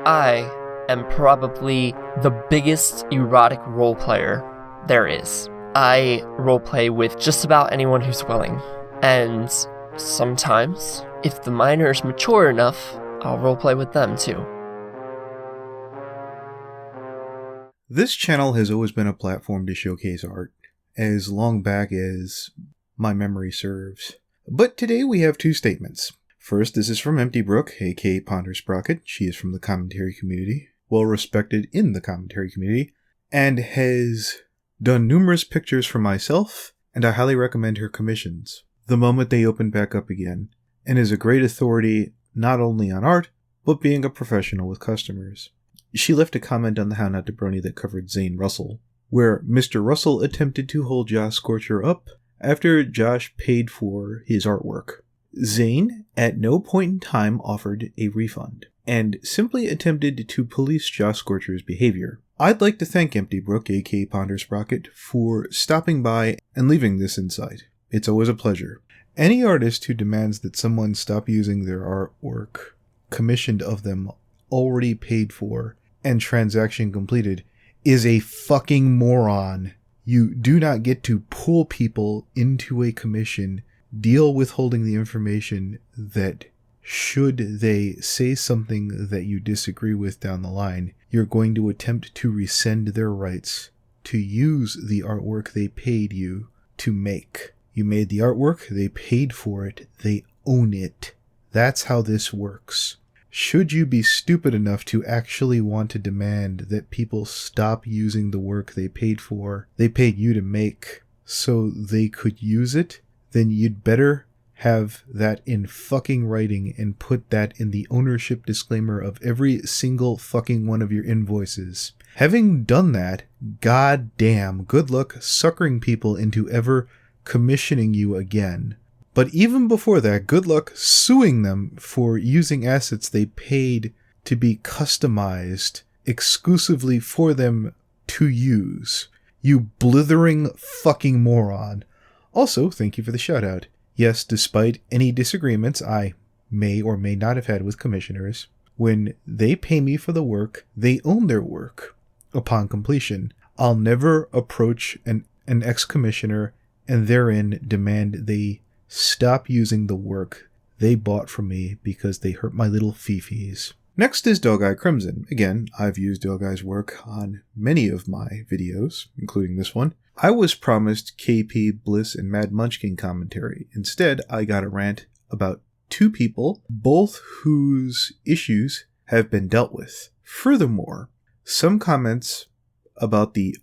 I am probably the biggest erotic role player there is. I roleplay with just about anyone who's willing, and sometimes, if the minor is mature enough, I'll roleplay with them too. This channel has always been a platform to showcase art, as long back as my memory serves. But today we have two statements. First, this is from Empty Brooke, aka Ponder Sprocket. She is from the commentary community, well respected in the commentary community, and has done numerous pictures for myself, and I highly recommend her commissions the moment they open back up again, and is a great authority not only on art, but being a professional with customers. She left a comment on the How Not to Brony that covered Zane Russell, where Mr. Russell attempted to hold Josh Scorcher up after Josh paid for his artwork. Zane at no point in time offered a refund, and simply attempted to police Josh Scorcher's behavior. I'd like to thank Empty Brook, aka Ponder Sprocket, for stopping by and leaving this insight. It's always a pleasure. Any artist who demands that someone stop using their artwork commissioned of them already paid for and transaction completed is a fucking moron. You do not get to pull people into a commission, deal with holding the information that should they say something that you disagree with down the line, you're going to attempt to rescind their rights to use the artwork they paid you to make. You made the artwork, they paid for it, they own it. That's how this works. Should you be stupid enough to actually want to demand that people stop using the work they paid you to make, so they could use it, then you'd better have that in fucking writing and put that in the ownership disclaimer of every single fucking one of your invoices. Having done that, goddamn, good luck suckering people into ever commissioning you again. But even before that, good luck suing them for using assets they paid to be customized exclusively for them to use. You blithering fucking moron. Also, thank you for the shout out. Yes, despite any disagreements I may or may not have had with commissioners, when they pay me for the work, they own their work upon completion. I'll never approach an ex-commissioner and therein demand they stop using the work they bought from me because they hurt my little fifis. Next is Dogi Crimson. Again, I've used Dogi's work on many of my videos, including this one. I was promised KP, Bliss, and Mad Munchkin commentary. Instead, I got a rant about two people, both whose issues have been dealt with. Furthermore, some comments about the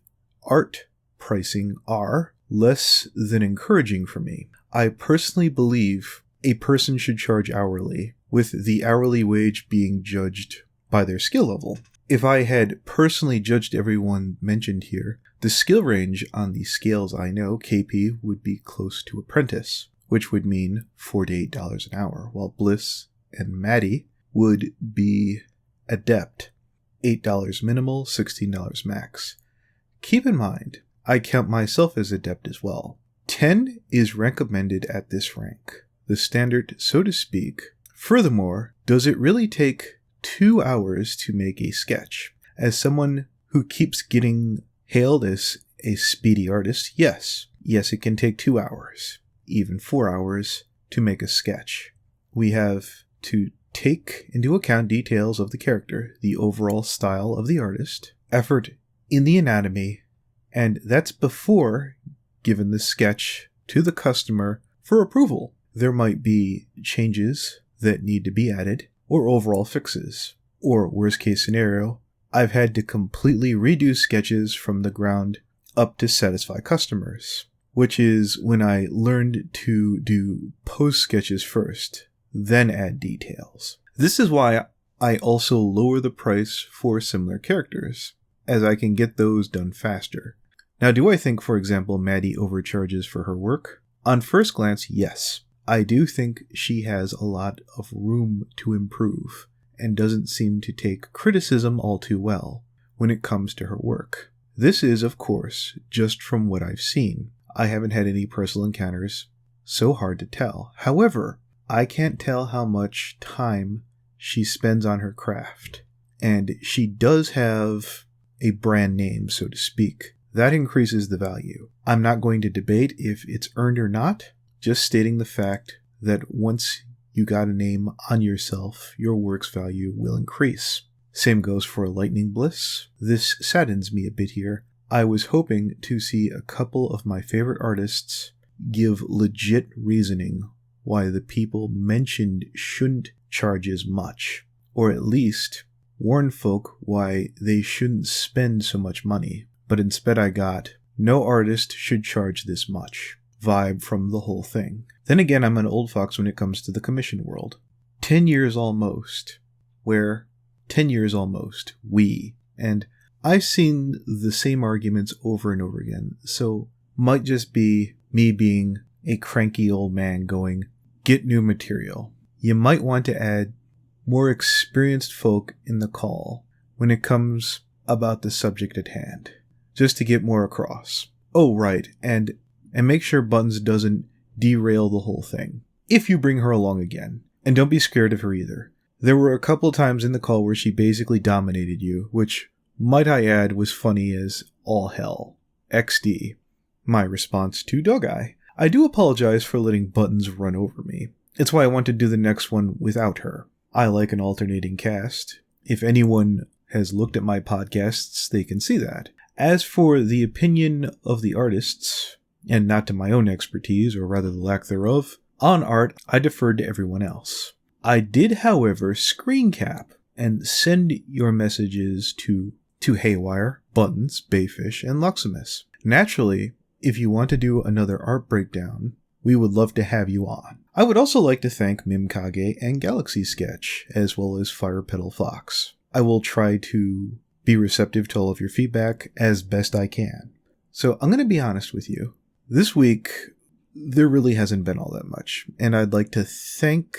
art pricing are less than encouraging for me. I personally believe a person should charge hourly, with the hourly wage being judged by their skill level. If I had personally judged everyone mentioned here, the skill range on the scales I know, KP would be close to apprentice, which would mean $4 to $8 an hour, while Bliss and Maddie would be adept, $8 minimal, $16 max. Keep in mind, I count myself as adept as well. 10 is recommended at this rank, the standard, so to speak. Furthermore, does it really take 2 hours to make a sketch? As someone who keeps getting hailed as a speedy artist, yes, it can take 2 hours, even 4 hours to make a sketch. We have to take into account details of the character, the overall style of the artist, effort in the anatomy, and that's before giving the sketch to the customer for approval. There might be changes that need to be added, or overall fixes. Or, worst case scenario, I've had to completely redo sketches from the ground up to satisfy customers, which is when I learned to do post sketches first, then add details. This is why I also lower the price for similar characters, as I can get those done faster. Now, do I think, for example, Maddie overcharges for her work? On first glance, yes. I do think she has a lot of room to improve, and doesn't seem to take criticism all too well when it comes to her work. This is, of course, just from what I've seen. I haven't had any personal encounters, so hard to tell. However, I can't tell how much time she spends on her craft. and she does have a brand name, so to speak. That increases the value. I'm not going to debate if it's earned or not, just stating the fact that once you got a name on yourself, your work's value will increase. Same goes for Lightning Bliss. This saddens me a bit here. I was hoping to see a couple of my favorite artists give legit reasoning why the people mentioned shouldn't charge as much, or at least warn folk why they shouldn't spend so much money. But instead I got, no artist should charge this much vibe from the whole thing. Then again, I'm an old fox when it comes to the commission world. 10 years almost. Where? 10 years almost. And I've seen the same arguments over and over again, so might just be me being a cranky old man going, get new material. You might want to add more experienced folk in the call when it comes about the subject at hand, just to get more across. Oh, right, and make sure Buttons doesn't derail the whole thing, if you bring her along again. And don't be scared of her either. There were a couple times in the call where she basically dominated you, which, might I add, was funny as all hell. XD. My response to Dogi. I do apologize for letting Buttons run over me. It's why I want to do the next one without her. I like an alternating cast. If anyone has looked at my podcasts, they can see that. As for the opinion of the artists, and not to my own expertise, or rather the lack thereof, on art, I deferred to everyone else. I did, however, screen cap and send your messages to Haywire, Buttons, Bayfish, and Luximus. Naturally, if you want to do another art breakdown, we would love to have you on. I would also like to thank Mimkage and Galaxy Sketch, as well as Fire Petal Fox. I will try to be receptive to all of your feedback as best I can. So I'm going to be honest with you. This week, there really hasn't been all that much, and I'd like to thank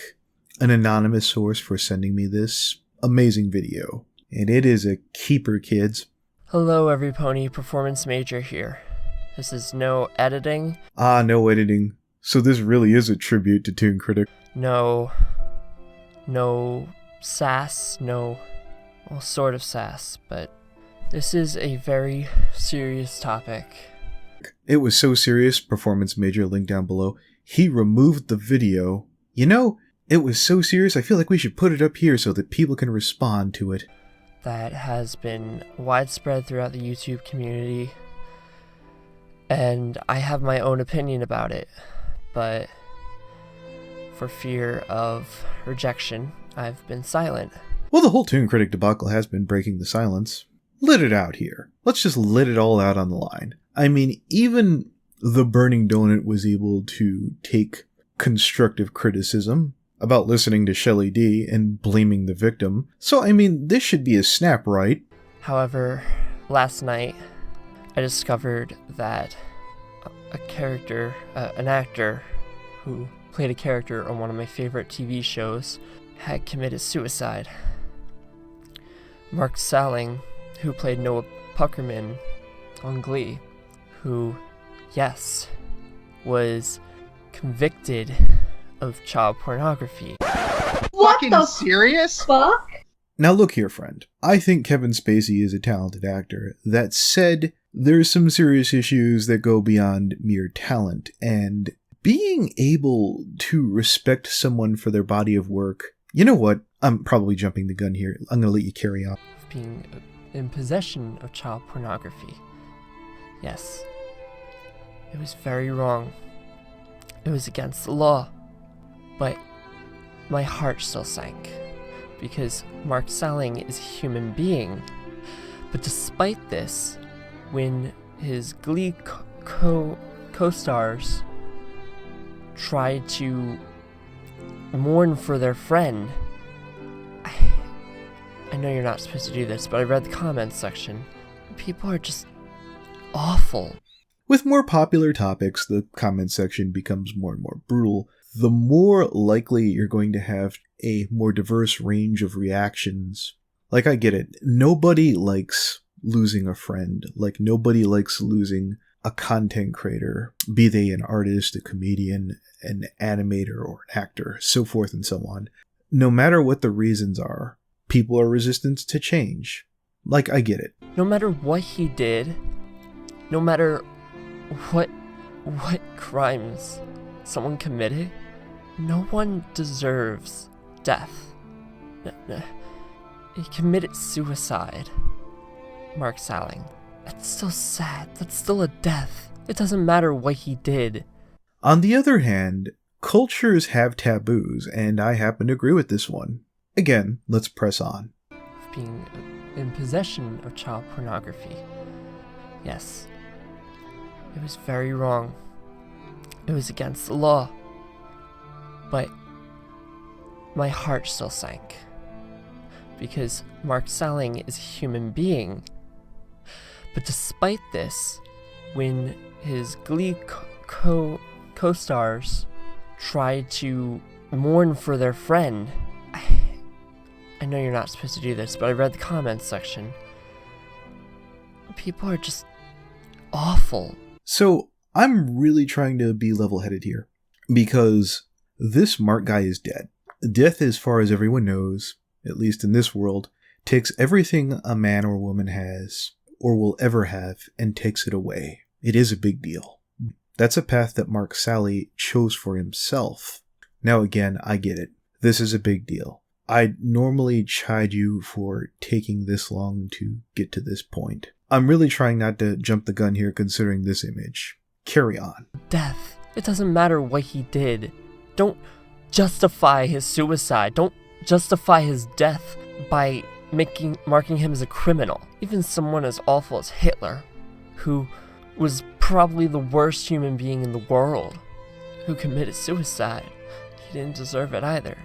an anonymous source for sending me this amazing video. And it is a keeper, kids. Hello, Everypony Performance Major here. This is no editing. No editing. So this really is a tribute to Toon Kritic. No sass, well, sort of sass, but this is a very serious topic. It was so serious, Performance Major, link down below. He removed the video. You know, it was so serious, I feel like we should put it up here so that people can respond to it. That has been widespread throughout the YouTube community, and I have my own opinion about it, but for fear of rejection, I've been silent. Well, the whole Toon Kritic debacle has been breaking the silence. Let it out here. Let's just let it all out on the line. I mean, even the Burning Donut was able to take constructive criticism about listening to Shelly D and blaming the victim. So, I mean, this should be a snap, right? However, last night, I discovered that an actor who played a character on one of my favorite TV shows had committed suicide. Mark Salling, who played Noah Puckerman on Glee, who, yes, was convicted of child pornography. Fucking serious? Fuck? Now look here, friend. I think Kevin Spacey is a talented actor. That said, there's some serious issues that go beyond mere talent, and being able to respect someone for their body of work... You know what? I'm probably jumping the gun here. I'm going to let you carry on. Being in possession of child pornography. Yes. It was very wrong. It was against the law. But my heart still sank, because Mark Salling is a human being. But despite this, when his Glee co-stars tried to mourn for their friend, I know you're not supposed to do this, but I read the comments section. People are just awful. With more popular topics, the comment section becomes more and more brutal. The more likely you're going to have a more diverse range of reactions. Like, I get it. Nobody likes losing a friend. Like, nobody likes losing a content creator, be they an artist, a comedian, an animator, or an actor, so forth and so on. No matter what the reasons are, people are resistant to change. Like, I get it. No matter what he did, no matter what crimes someone committed, no one deserves death. He committed suicide. Mark Salling. That's so sad. That's still a death. It doesn't matter what he did. On the other hand, cultures have taboos, and I happen to agree with this one. Again, let's press on. Being in possession of child pornography. Yes. It was very wrong. It was against the law. But my heart still sank. Because Mark Salling is a human being. But despite this, when his Glee co-stars tried to mourn for their friend, I know you're not supposed to do this, but I read the comments section. People are just awful. So, I'm really trying to be level-headed here. Because this Mark guy is dead. Death, as far as everyone knows, at least in this world, takes everything a man or woman has, or will ever have, and takes it away. It is a big deal. That's a path that Mark Salling chose for himself. Now again, I get it. This is a big deal. I'd normally chide you for taking this long to get to this point. I'm really trying not to jump the gun here considering this image. Carry on. Death. It doesn't matter what he did. Don't justify his suicide. Don't justify his death by marking him as a criminal. Even someone as awful as Hitler, who was probably the worst human being in the world, who committed suicide. He didn't deserve it either.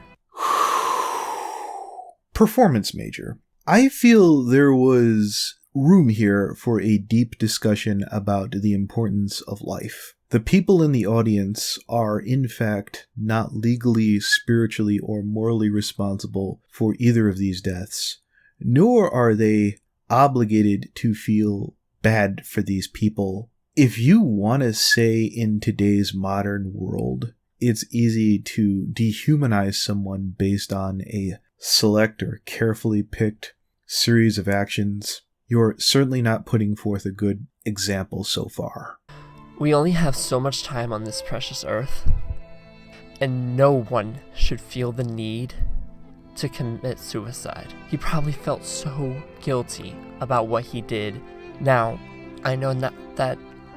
Performance major. I feel there was room here for a deep discussion about the importance of life. The people in the audience are, in fact, not legally, spiritually, or morally responsible for either of these deaths, nor are they obligated to feel bad for these people. If you want to say in today's modern world, it's easy to dehumanize someone based on a select or carefully picked series of actions, you're certainly not putting forth a good example so far. We only have so much time on this precious earth, and no one should feel the need to commit suicide. He probably felt so guilty about what he did. Now, I know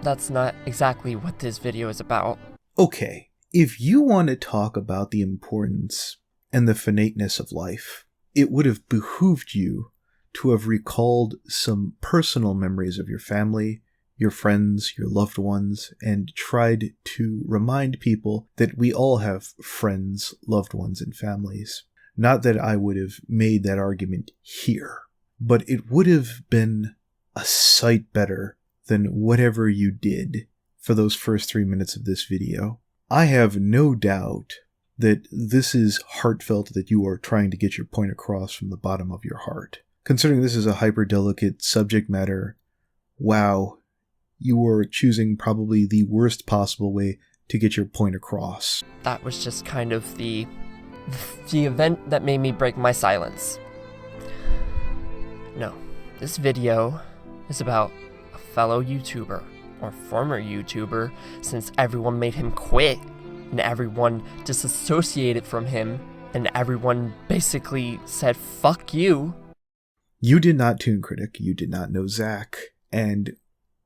that's not exactly what this video is about. Okay, if you want to talk about the importance and the finiteness of life, it would have behooved you to have recalled some personal memories of your family, your friends, your loved ones, and tried to remind people that we all have friends, loved ones, and families. Not that I would have made that argument here, but it would have been a sight better than whatever you did for those first 3 minutes of this video. I have no doubt that this is heartfelt, that you are trying to get your point across from the bottom of your heart. Considering this is a hyper-delicate subject matter, wow, you were choosing probably the worst possible way to get your point across. That was just kind of the event that made me break my silence. No, this video is about a fellow YouTuber, or former YouTuber, since everyone made him quit, and everyone disassociated from him, and everyone basically said, fuck you. You did not Toon Kritic, you did not know Zach, and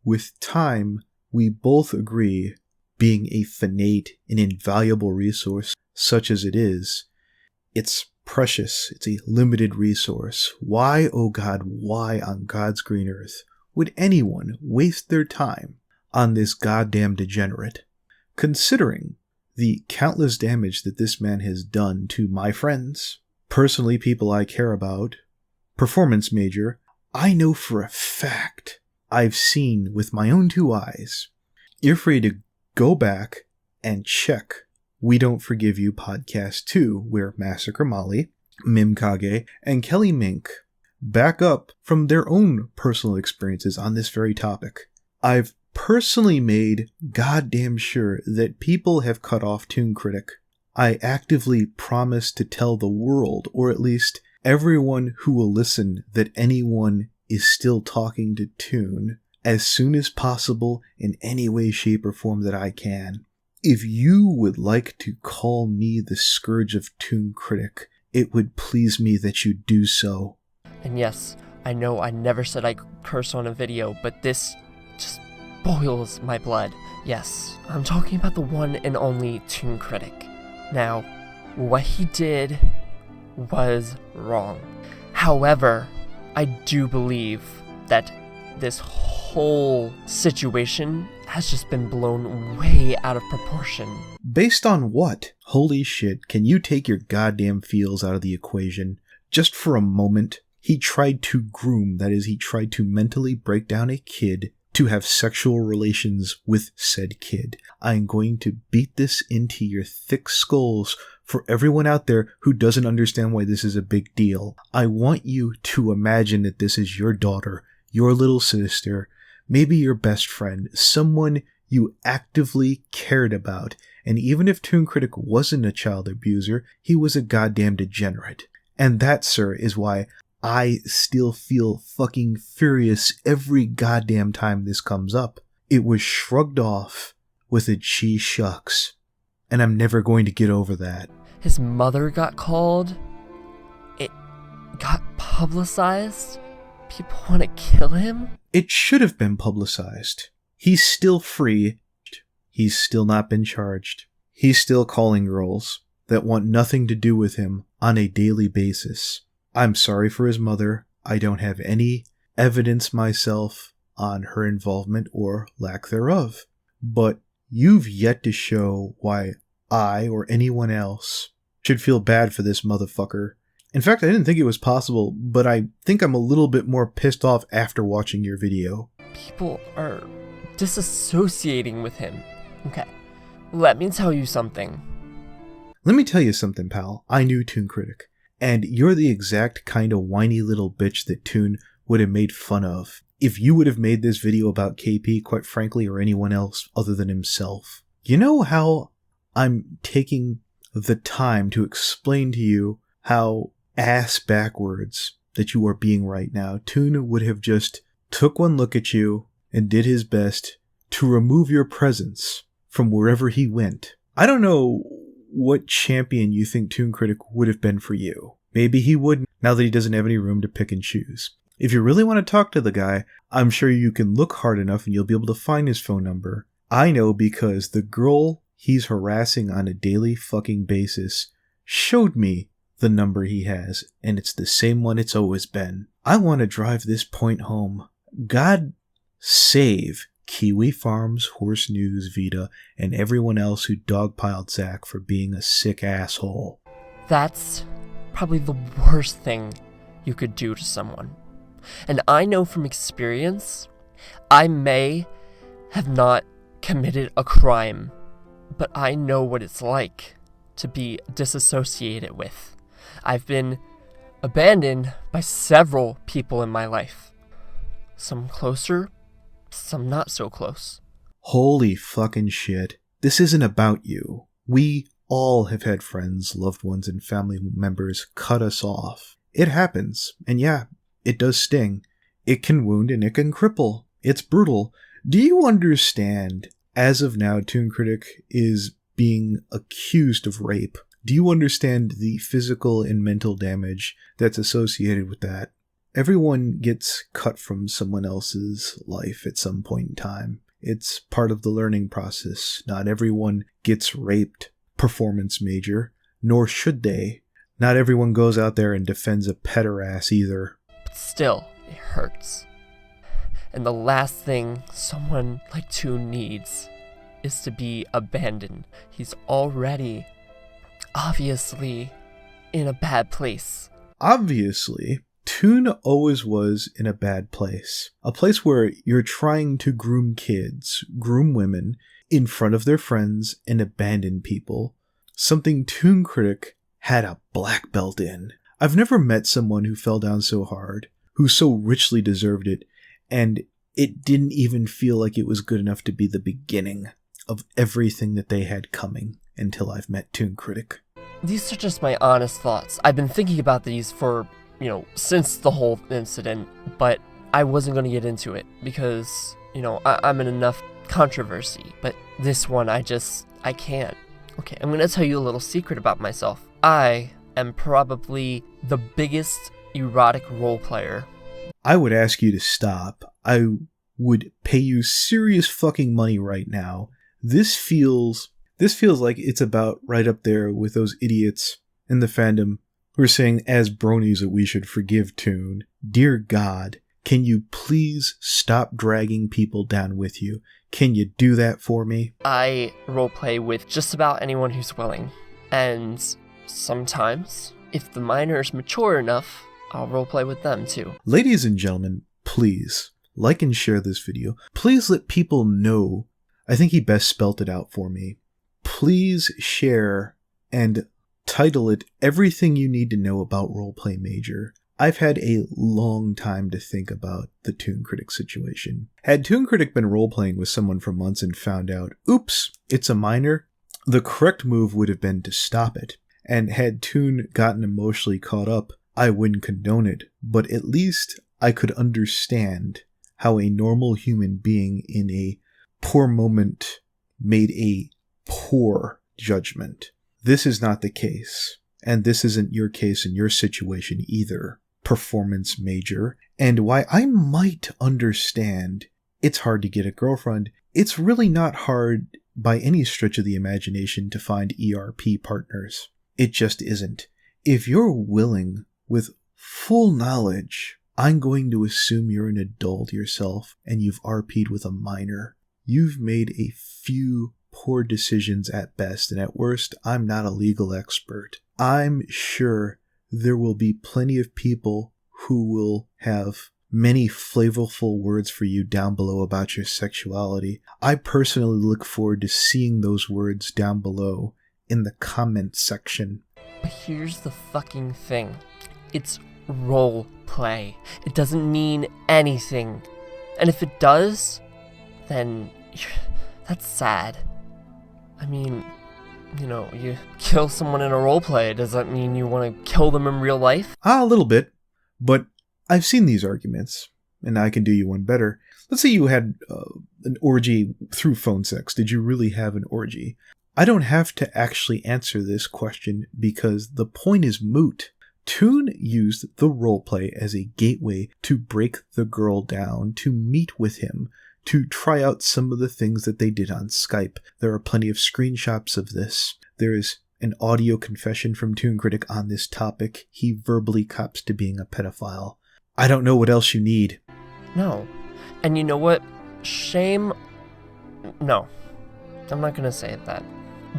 with time, we both agree, being a finite and invaluable resource such as it is, it's precious, it's a limited resource. Why, oh God, why on God's green earth would anyone waste their time on this goddamn degenerate? Considering the countless damage that this man has done to my friends, personally people I care about, performance major, I know for a fact, I've seen with my own 2 eyes. You're free to go back and check We Don't Forgive You Podcast 2, where Massacre Molly, Mim Kage, and Kelly Mink back up from their own personal experiences on this very topic. I've personally made goddamn sure that people have cut off Toon Kritic. I actively promise to tell the world, or at least everyone who will listen that anyone is still talking to Toon as soon as possible in any way, shape, or form that I can. If you would like to call me the Scourge of Toon Kritic, it would please me that you do so. And yes, I know I never said I curse on a video, but this just boils my blood. Yes, I'm talking about the one and only Toon Kritic. Now, what he did was wrong. However, I do believe that this whole situation has just been blown way out of proportion. Based on what? Holy shit, can you take your goddamn feels out of the equation? Just for a moment, he tried to groom, that is, he tried to mentally break down a kid to have sexual relations with said kid. I'm going to beat this into your thick skulls for everyone out there who doesn't understand why this is a big deal. I want you to imagine that this is your daughter, your little sister, maybe your best friend, someone you actively cared about. And even if Toon Kritic wasn't a child abuser, he was a goddamn degenerate. And that, sir, is why I still feel fucking furious every goddamn time this comes up. It was shrugged off with a gee shucks. And I'm never going to get over that. His mother got called. It got publicized. People want to kill him? It should have been publicized. He's still free. He's still not been charged. He's still calling girls that want nothing to do with him on a daily basis. I'm sorry for his mother. I don't have any evidence myself on her involvement or lack thereof. But you've yet to show why I or anyone else should feel bad for this motherfucker. In fact, I didn't think it was possible, but I think I'm a little bit more pissed off after watching your video. People are disassociating with him. Okay, let me tell you something. Let me tell you something, pal. I knew Toon Kritic, and you're the exact kind of whiny little bitch that Toon would have made fun of if you would have made this video about KP, quite frankly, or anyone else other than himself. You know how I'm taking the time to explain to you how ass backwards that you are being right now? Toon would have just took one look at you and did his best to remove your presence from wherever he went. I don't know what champion you think Toon Kritic would have been for you. Maybe he wouldn't, now that he doesn't have any room to pick and choose. If you really want to talk to the guy, I'm sure you can look hard enough and you'll be able to find his phone number. I know because the girl he's harassing on a daily fucking basis showed me the number he has, and it's the same one it's always been. I want to drive this point home. God save Kiwi Farms, Horse News, Vita, and everyone else who dogpiled Zach for being a sick asshole. That's probably the worst thing you could do to someone. And I know from experience, I may have not committed a crime, but I know what it's like to be disassociated with. I've been abandoned by several people in my life. Some closer, some not so close. Holy fucking shit. This isn't about you. We all have had friends, loved ones, and family members cut us off. It happens, and yeah, it does sting. It can wound and it can cripple. It's brutal. Do you understand, as of now, Toon Kritic is being accused of rape? Do you understand the physical and mental damage that's associated with that? Everyone gets cut from someone else's life at some point in time. It's part of the learning process. Not everyone gets raped, performance major, nor should they. Not everyone goes out there and defends a pederast either. But still, it hurts. And the last thing someone like Toon needs is to be abandoned. He's already, obviously, in a bad place. Obviously, Toon always was in a bad place. A place where you're trying to groom kids, groom women, in front of their friends and abandon people. Something Toon Kritic had a black belt in. I've never met someone who fell down so hard, who so richly deserved it, and it didn't even feel like it was good enough to be the beginning of everything that they had coming until I've met Toon Kritic. these are just my honest thoughts. I've been thinking about these for, since the whole incident, but I wasn't going to get into it because, I'm in enough controversy. But this one, I can't. Okay, I'm going to tell you a little secret about myself. I am probably the biggest erotic role player. I would ask you to stop. I would pay you serious fucking money right now. This feels like it's about right up there with those idiots in the fandom who are saying as bronies that we should forgive Toon. Dear God, can you please stop dragging people down with you? Can you do that for me? I roleplay with just about anyone who's willing. And sometimes, if the minor is mature enough, I'll roleplay with them too. Ladies and gentlemen, please like and share this video. Please let people know. I think he best spelt it out for me. Please share and title it Everything You Need to Know About Roleplay Major. I've had a long time to think about the Toon Kritic situation. Had Toon Kritic been roleplaying with someone for months and found out, oops, it's a minor, the correct move would have been to stop it. And had Toon gotten emotionally caught up, I wouldn't condone it, but at least I could understand how a normal human being in a poor moment made a poor judgment. This is not the case, and this isn't your case in your situation either, performance major, and why I might understand it's hard to get a girlfriend. It's really not hard by any stretch of the imagination to find ERP partners. It just isn't. If you're willing, with full knowledge, I'm going to assume you're an adult yourself and you've RP'd with a minor. You've made a few poor decisions at best, and at worst, I'm not a legal expert. I'm sure there will be plenty of people who will have many flavorful words for you down below about your sexuality. I personally look forward to seeing those words down below in the comment section. But here's the fucking thing. It's role play. It doesn't mean anything. And if it does, then that's sad. I mean, you kill someone in a roleplay. Does that mean you want to kill them in real life? A little bit. But I've seen these arguments, and I can do you one better. Let's say you had an orgy through phone sex. Did you really have an orgy? I don't have to actually answer this question because the point is moot. Toon used the roleplay as a gateway to break the girl down, to meet with him, to try out some of the things that they did on Skype. There are plenty of screenshots of this. There is an audio confession from Toon Kritic on this topic. He verbally cops to being a pedophile. I don't know what else you need. No. And you know what? Shame... No. I'm not gonna say that.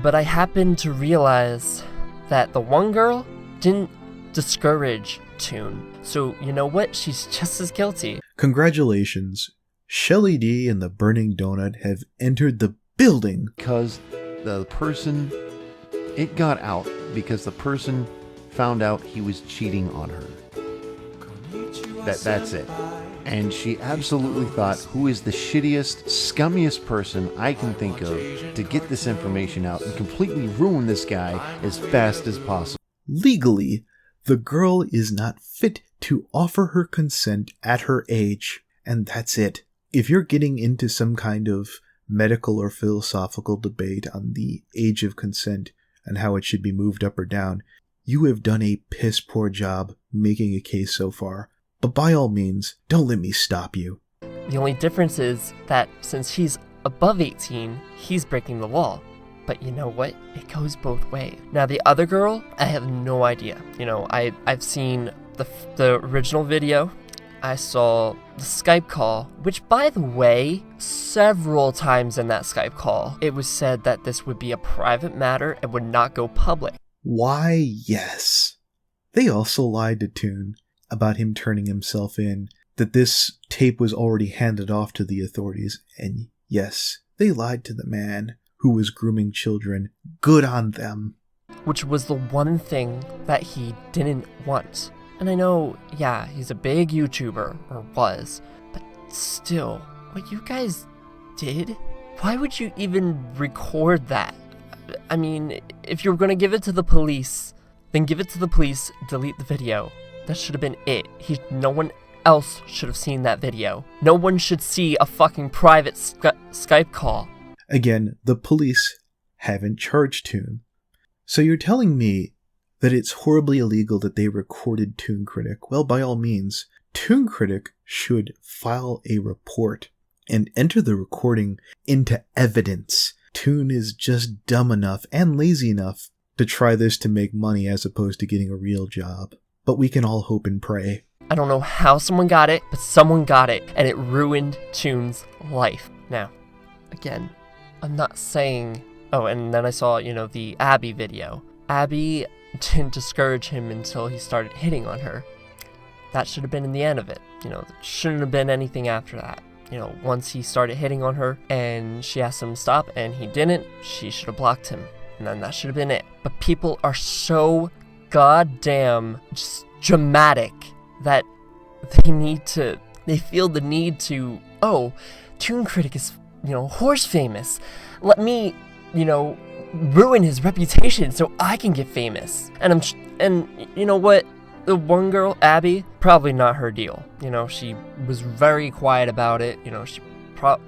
But I happened to realize that the one girl didn't discourage Toon. So, you know what? She's just as guilty. Congratulations. Shelly D and the Burning Donut have entered the building. Because it got out because the person found out he was cheating on her. That's it. And she absolutely thought, who is the shittiest, scummiest person I can think of to get this information out and completely ruin this guy as fast as possible. Legally, the girl is not fit to offer her consent at her age, and that's it. If you're getting into some kind of medical or philosophical debate on the age of consent and how it should be moved up or down, you have done a piss poor job making a case so far. But by all means, don't let me stop you. The only difference is that since he's above 18, he's breaking the law. But you know what? It goes both ways. Now the other girl, I have no idea. I've seen the original video. I saw the Skype call, which, by the way, several times in that Skype call, it was said that this would be a private matter and would not go public. Why, yes. They also lied to Toon about him turning himself in, that this tape was already handed off to the authorities, and yes, they lied to the man who was grooming children. Good on them. Which was the one thing that he didn't want. And I know, yeah, he's a big YouTuber, or was, but still, what you guys did? Why would you even record that? I mean, if you're gonna give it to the police, then give it to the police, delete the video. That should have been it. No one else should have seen that video. No one should see a fucking private Skype call. Again, the police haven't charged Toon. So you're telling me that it's horribly illegal that they recorded Toon Kritic? Well, by all means, Toon Kritic should file a report and enter the recording into evidence. Toon is just dumb enough and lazy enough to try this to make money as opposed to getting a real job. But we can all hope and pray. I don't know how someone got it, but someone got it, and it ruined Toon's life. Now, again, I'm not saying... Oh, and then I saw, the Abby video. Abby didn't discourage him until he started hitting on her. That should have been in the end of it. There shouldn't have been anything after that. Once he started hitting on her, and she asked him to stop, and he didn't, she should have blocked him. And then that should have been it. But people are so goddamn just dramatic that they feel the need to, oh, Toon Kritic is, horse famous. Let me, ruin his reputation so I can get famous. And you know what? The one girl, Abby, probably not her deal. She was very quiet about it.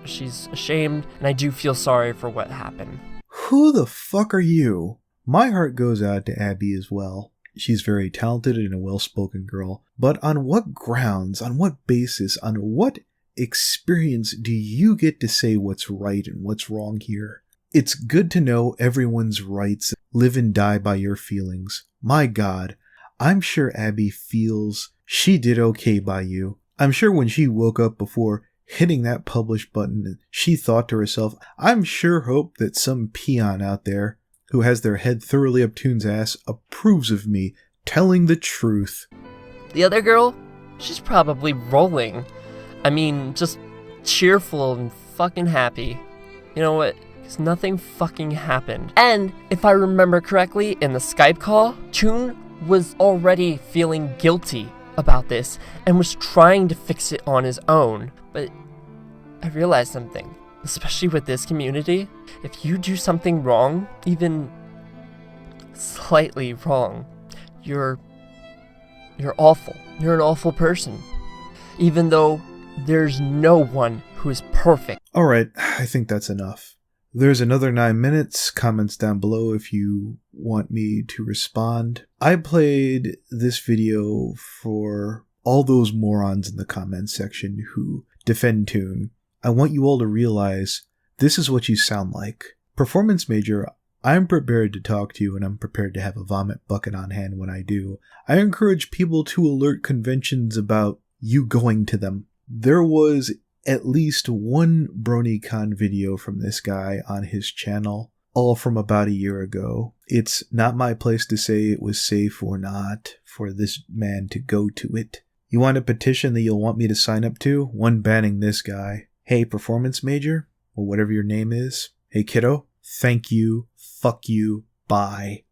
She's ashamed, and I do feel sorry for what happened. Who the fuck are you? My heart goes out to Abby as well. She's very talented and a well-spoken girl. But on what grounds, on what basis, on what experience do you get to say what's right and what's wrong here? It's good to know everyone's rights. Live and die by your feelings. My God, I'm sure Abby feels she did okay by you. I'm sure when she woke up before hitting that publish button, she thought to herself, I'm sure hope that some peon out there who has their head thoroughly up Toon's ass approves of me telling the truth. The other girl, she's probably rolling. I mean, just cheerful and fucking happy. You know what? Because nothing fucking happened. And if I remember correctly, in the Skype call, Toon was already feeling guilty about this and was trying to fix it on his own. But I realized something, especially with this community. If you do something wrong, even slightly wrong, you're awful. You're an awful person. Even though there's no one who is perfect. Alright, I think that's enough. There's another 9 minutes. Comments down below if you want me to respond. I played this video for all those morons in the comments section who defend Toon. I want you all to realize this is what you sound like. Performance Major, I'm prepared to talk to you and I'm prepared to have a vomit bucket on hand when I do. I encourage people to alert conventions about you going to them. There was at least one BronyCon video from this guy on his channel, all from about a year ago. It's not my place to say it was safe or not for this man to go to it. You want a petition that you'll want me to sign up to? One banning this guy. Hey, Performance Major, or whatever your name is. Hey, kiddo, thank you, fuck you, bye.